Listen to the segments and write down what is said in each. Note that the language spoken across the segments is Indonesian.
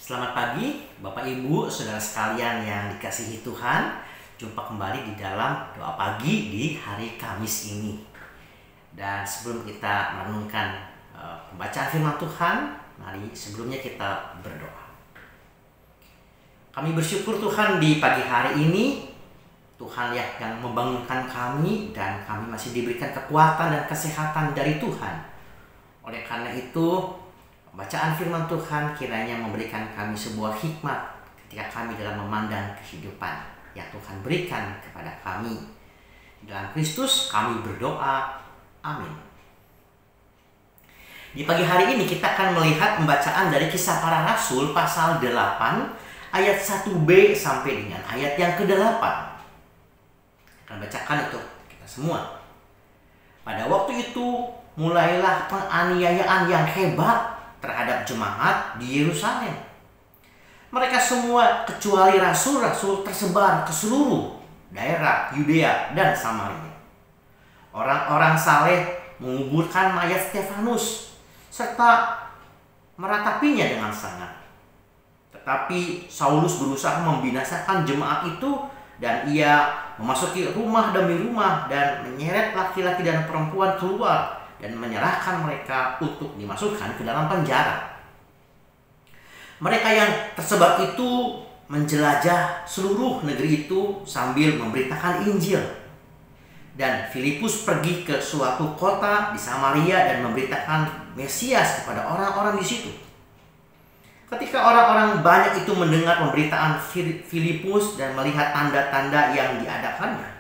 Selamat pagi Bapak Ibu, Saudara sekalian yang dikasihi Tuhan. Jumpa kembali di dalam doa pagi di hari Kamis ini. Dan sebelum kita merenungkan pembacaan firman Tuhan, mari sebelumnya kita berdoa. Kami bersyukur Tuhan di pagi hari ini, Tuhan ya yang membangunkan kami dan kami masih diberikan kekuatan dan kesehatan dari Tuhan. Oleh karena itu, bacaan firman Tuhan kiranya memberikan kami sebuah hikmat ketika kami dalam memandang kehidupan yang Tuhan berikan kepada kami. Dalam Kristus kami berdoa. Amin. Di pagi hari ini kita akan melihat pembacaan dari Kisah Para Rasul pasal 8 ayat 1b sampai dengan ayat yang ke-8. Akan bacakan untuk kita semua. Pada waktu itu mulailah penganiayaan yang hebat terhadap jemaat di Yerusalem. Mereka semua kecuali rasul-rasul tersebar ke seluruh daerah Yudea dan Samaria. Orang-orang saleh menguburkan mayat Stefanus serta meratapinya dengan sangat. Tetapi Saulus berusaha membinasakan jemaat itu dan ia memasuki rumah demi rumah dan menyeret laki-laki dan perempuan keluar dan menyerahkan mereka untuk dimasukkan ke dalam penjara. Mereka yang tersebar itu menjelajah seluruh negeri itu sambil memberitakan Injil. Dan Filipus pergi ke suatu kota di Samaria dan memberitakan Mesias kepada orang-orang di situ. Ketika orang-orang banyak itu mendengar pemberitaan Filipus dan melihat tanda-tanda yang diadakannya,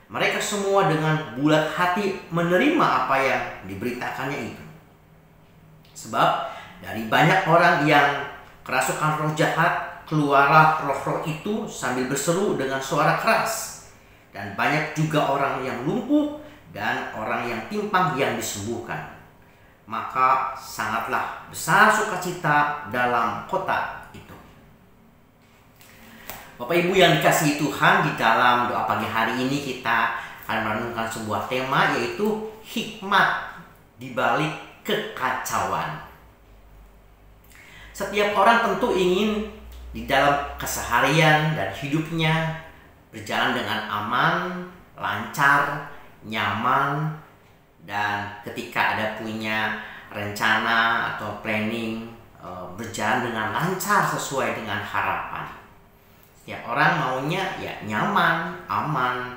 mereka semua dengan bulat hati menerima apa yang diberitakannya itu. Sebab dari banyak orang yang kerasukan roh jahat, keluarlah roh-roh itu sambil berseru dengan suara keras. Dan banyak juga orang yang lumpuh dan orang yang timpang yang disembuhkan. Maka sangatlah besar sukacita dalam kota itu. Bapak Ibu yang dikasihi Tuhan, di dalam doa pagi hari ini kita akan merenungkan sebuah tema, yaitu hikmat di balik kekacauan. Setiap orang tentu ingin di dalam keseharian dan hidupnya berjalan dengan aman, lancar, nyaman, dan ketika ada punya rencana atau planning berjalan dengan lancar sesuai dengan harapan. Ya, orang maunya ya nyaman, aman.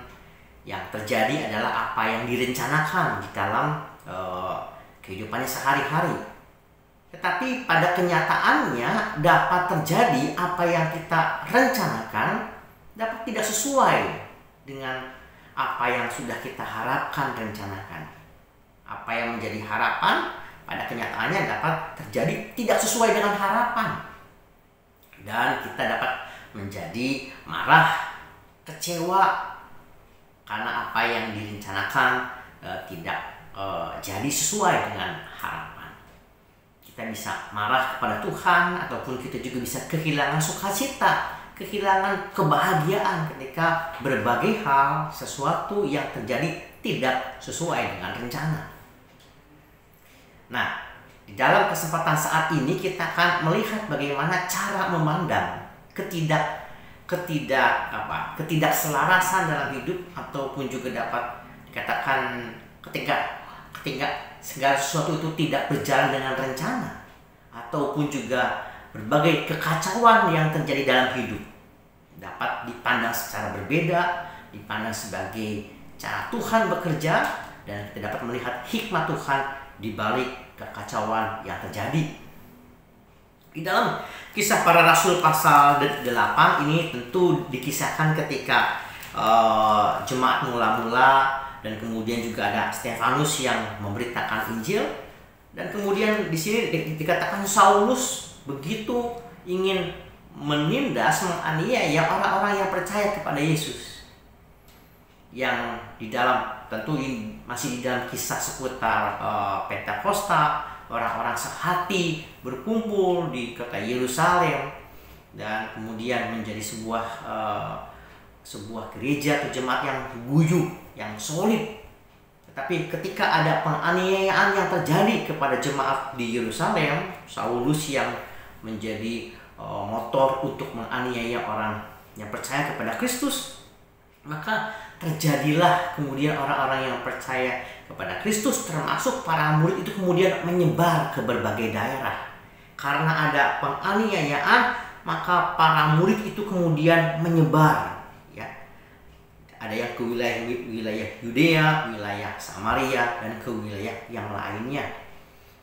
Yang terjadi adalah apa yang direncanakan di dalam kehidupannya sehari-hari. Tetapi pada kenyataannya dapat terjadi apa yang kita rencanakan dapat tidak sesuai dengan apa yang sudah kita harapkan rencanakan. Apa yang menjadi harapan pada kenyataannya dapat terjadi tidak sesuai dengan harapan. Dan kita dapat menjadi marah, kecewa karena apa yang direncanakan tidak jadi sesuai dengan harapan. Kita bisa marah kepada Tuhan, ataupun kita juga bisa kehilangan sukacita, kehilangan kebahagiaan ketika berbagai hal, sesuatu yang terjadi tidak sesuai dengan rencana. Nah, di dalam kesempatan saat ini kita akan melihat bagaimana cara memandang ketidakselarasan dalam hidup, ataupun juga dapat dikatakan ketika segala sesuatu itu tidak berjalan dengan rencana, ataupun juga berbagai kekacauan yang terjadi dalam hidup dapat dipandang secara berbeda, dipandang sebagai cara Tuhan bekerja, dan kita dapat melihat hikmat Tuhan di balik kekacauan yang terjadi. Di dalam Kisah Para Rasul pasal 8 ini tentu dikisahkan ketika jemaat mula-mula, dan kemudian juga ada Stefanus yang memberitakan Injil, dan kemudian di sini dikatakan Saulus begitu ingin menindas, menganiaya orang-orang yang percaya kepada Yesus. Yang di dalam tentu masih di dalam kisah seputar Pentakosta, orang-orang sehati berkumpul di kota Yerusalem dan kemudian menjadi sebuah gereja atau jemaat yang guyup, yang solid. Tetapi ketika ada penganiayaan yang terjadi kepada jemaat di Yerusalem, Saulus yang menjadi motor untuk menganiaya orang yang percaya kepada Kristus, maka terjadilah kemudian orang-orang yang percaya kepada Kristus termasuk para murid itu kemudian menyebar ke berbagai daerah. Karena ada penganiayaan, maka para murid itu kemudian menyebar, ya. Ada yang ke wilayah Yudea, wilayah Samaria, dan ke wilayah yang lainnya.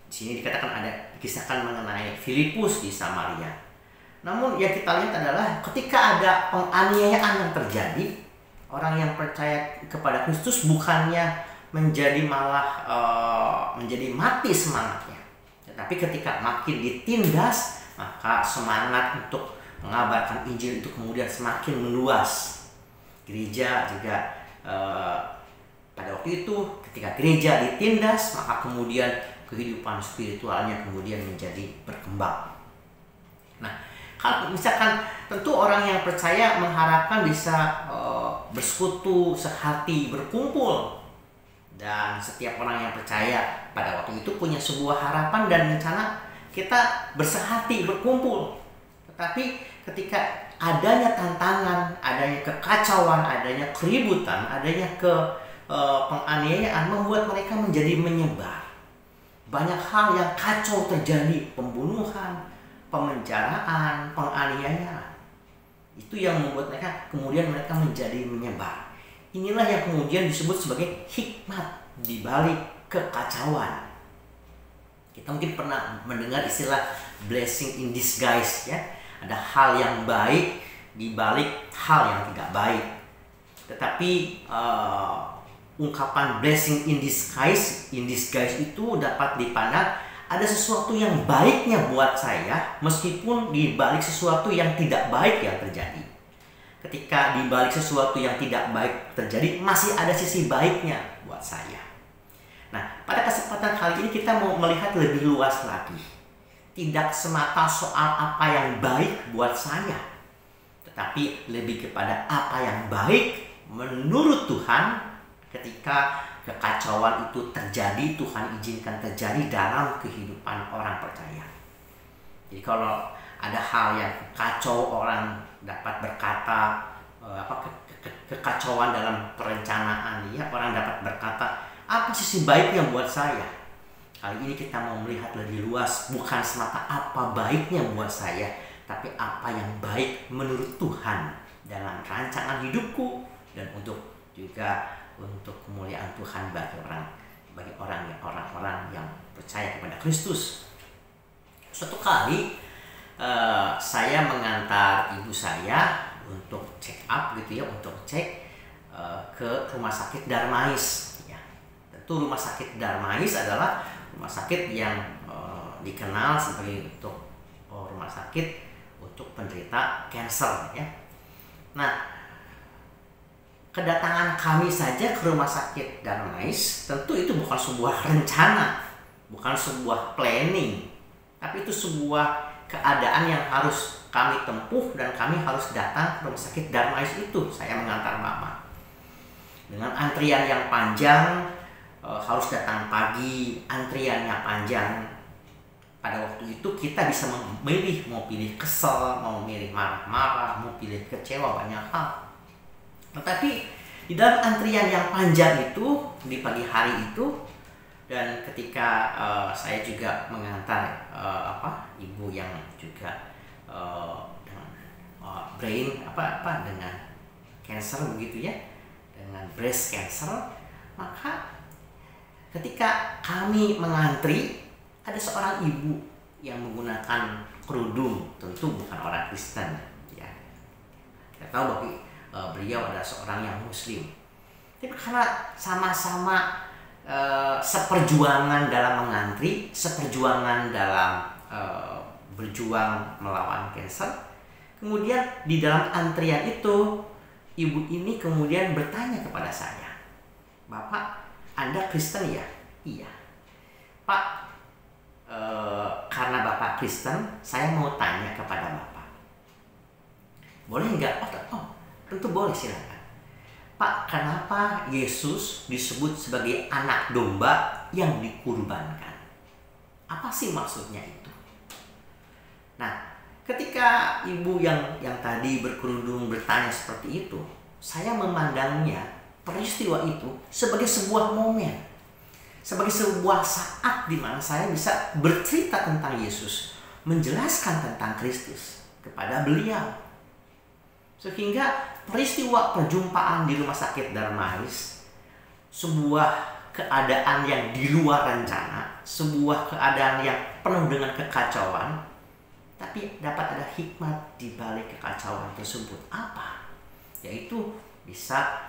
Di sini dikatakan kisahkan mengenai Filipus di Samaria. Namun yang kita lihat adalah ketika ada penganiayaan yang terjadi, orang yang percaya kepada Kristus bukannya menjadi mati semangatnya, tetapi ketika makin ditindas, maka semangat untuk mengabarkan Injil itu kemudian semakin meluas. Gereja juga pada waktu itu ketika gereja ditindas, maka kemudian kehidupan spiritualnya kemudian menjadi berkembang. Nah, kalau misalkan tentu orang yang percaya mengharapkan bisa bersekutu, sehati, berkumpul, dan setiap orang yang percaya pada waktu itu punya sebuah harapan dan rencana kita bersehati, berkumpul. Tetapi ketika adanya tantangan, adanya kekacauan, adanya keributan, adanya penganiayaan membuat mereka menjadi menyebar. Banyak hal yang kacau terjadi, pembunuhan, pemenjaraan, penganiayaan. Itu yang membuat mereka menjadi menyebar. Inilah yang kemudian disebut sebagai hikmat di balik kekacauan. Kita mungkin pernah mendengar istilah blessing in disguise, ya. Ada hal yang baik di balik hal yang tidak baik. Tetapi ungkapan blessing in disguise itu dapat dipandang ada sesuatu yang baiknya buat saya meskipun di balik sesuatu yang tidak baik yang terjadi. Ketika di balik sesuatu yang tidak baik terjadi, masih ada sisi baiknya buat saya. Nah, pada kesempatan kali ini kita mau melihat lebih luas lagi. Tidak semata soal apa yang baik buat saya, tetapi lebih kepada apa yang baik menurut Tuhan ketika kekacauan itu terjadi, Tuhan izinkan terjadi dalam kehidupan orang percaya. Jadi kalau ada hal yang kacau, orang dapat berkata kekacauan dalam perencanaan, ya, orang dapat berkata apa sisi baiknya buat saya. Kali ini kita mau melihat lebih luas, bukan semata apa baiknya buat saya, tapi apa yang baik menurut Tuhan dalam rancangan hidupku dan untuk kemuliaan Tuhan bagi orang-orang yang percaya kepada Kristus. Suatu kali saya mengantar ibu saya untuk check up untuk cek ke rumah sakit Darmais. Ya. Tentu rumah sakit Darmais adalah rumah sakit yang dikenal sebagai rumah sakit untuk penderita kanker. Ya. Nah, kedatangan kami saja ke rumah sakit Darmais tentu itu bukan sebuah rencana, bukan sebuah planning, tapi itu sebuah keadaan yang harus kami tempuh dan kami harus datang ke rumah sakit Darmais itu. Saya mengantar mama dengan antrian yang panjang, harus datang pagi, antriannya panjang. Pada waktu itu kita bisa memilih, mau pilih kesel, mau pilih marah-marah, mau pilih kecewa, banyak hal. Tetapi di dalam antrian yang panjang itu di pagi hari itu, dan ketika saya juga mengantar ibu yang juga dengan dengan cancer begitu, ya, dengan breast cancer, maka ketika kami mengantri ada seorang ibu yang menggunakan kerudung, tentu bukan orang Kristen, ya. Kita tahu bahwa beliau adalah seorang yang Muslim. Tapi karena sama-sama seperjuangan dalam mengantri, seperjuangan dalam berjuang melawan kanker, kemudian di dalam antrian itu ibu ini kemudian bertanya kepada saya, "Bapak, Anda Kristen ya?" "Iya." "Pak, karena Bapak Kristen, saya mau tanya kepada Bapak." "Boleh nggak?" "Oh, tentu boleh, silakan." "Pak, kenapa Yesus disebut sebagai anak domba yang dikurbankan? Apa sih maksudnya itu?" Nah, Ketika ibu yang tadi berkerudung bertanya seperti itu, saya memandangnya peristiwa itu sebagai sebuah momen, sebagai sebuah saat di mana saya bisa bercerita tentang Yesus, menjelaskan tentang Kristus kepada beliau. Sehingga peristiwa perjumpaan di rumah sakit Darmais, sebuah keadaan yang di luar rencana, sebuah keadaan yang penuh dengan kekacauan, tapi dapat ada hikmat di balik kekacauan tersebut. Apa? Yaitu bisa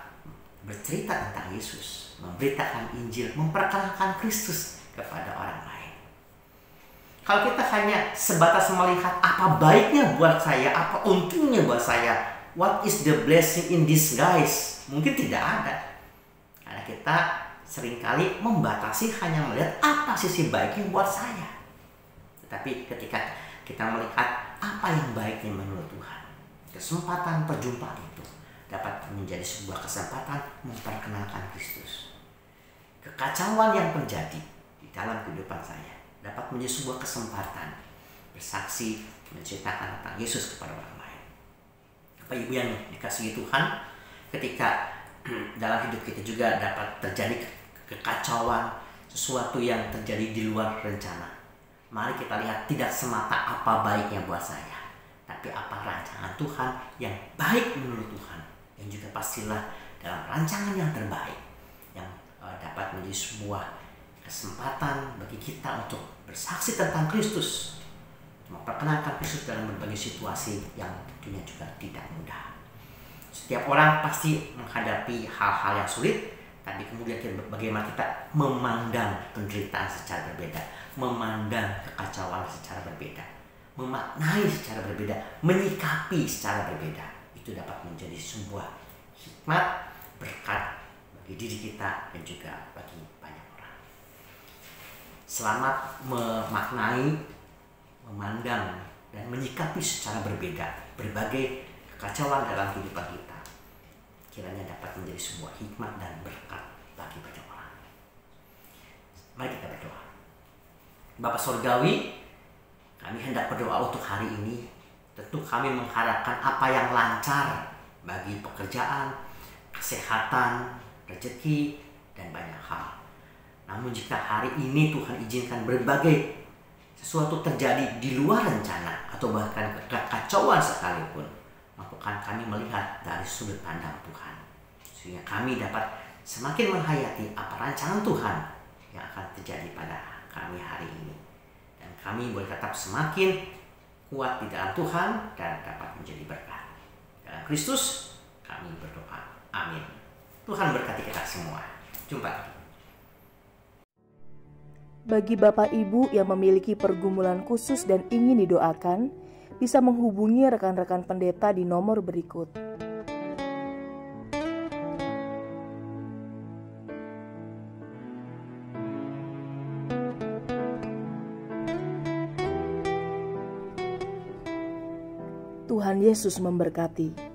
bercerita tentang Yesus, memberitakan Injil, memperkenalkan Kristus kepada orang lain. Kalau kita hanya sebatas melihat apa baiknya buat saya, apa untungnya buat saya, what is the blessing in disguise, mungkin tidak ada. Karena kita seringkali membatasi hanya melihat apa sisi baiknya buat saya. Tetapi ketika kita melihat apa yang baiknya menurut Tuhan, kesempatan perjumpaan itu dapat menjadi sebuah kesempatan memperkenalkan Kristus. Kekacauan yang terjadi di dalam kehidupan saya dapat menjadi sebuah kesempatan bersaksi, menceritakan tentang Yesus kepada orang lain. Bapak Ibu yang dikasihi Tuhan, ketika dalam hidup kita juga dapat terjadi kekacauan, sesuatu yang terjadi di luar rencana. Mari kita lihat tidak semata apa baiknya buat saya, tapi apa rancangan Tuhan yang baik menurut Tuhan, yang juga pastilah dalam rancangan yang terbaik, yang dapat menjadi sebuah kesempatan bagi kita untuk bersaksi tentang Kristus, memperkenalkan Kristus dalam berbagai situasi yang tentunya juga tidak mudah. Setiap orang pasti menghadapi hal-hal yang sulit, tapi kemudian bagaimana kita memandang penderitaan secara berbeda, memandang kekacauan secara berbeda, memaknai secara berbeda, menyikapi secara berbeda. Itu dapat menjadi sebuah hikmat, berkat bagi diri kita dan juga bagi banyak orang. Selamat memaknai, memandang, dan menyikapi secara berbeda berbagai kekacauan dalam kehidupan kita. Kiranya dapat menjadi sebuah hikmat dan berkat bagi banyak orang. Mari kita berdoa. Bapa Surgawi, kami hendak berdoa untuk hari ini. Tentu kami mengharapkan apa yang lancar bagi pekerjaan, kesehatan, rezeki, dan banyak hal. Namun jika hari ini Tuhan izinkan berbagai sesuatu terjadi di luar rencana atau bahkan kekacauan sekalipun, mampukan kami melihat dari sudut pandang Tuhan, sehingga kami dapat semakin menghayati apa rancangan Tuhan yang akan terjadi pada kami hari ini, dan kami boleh tetap semakin kuat di dalam Tuhan dan dapat menjadi berkat. Dalam Kristus kami berdoa. Amin. Tuhan berkati kita semua. Jumpa lagi. Bagi Bapak Ibu yang memiliki pergumulan khusus dan ingin didoakan, bisa menghubungi rekan-rekan pendeta di nomor berikut. Tuhan Yesus memberkati.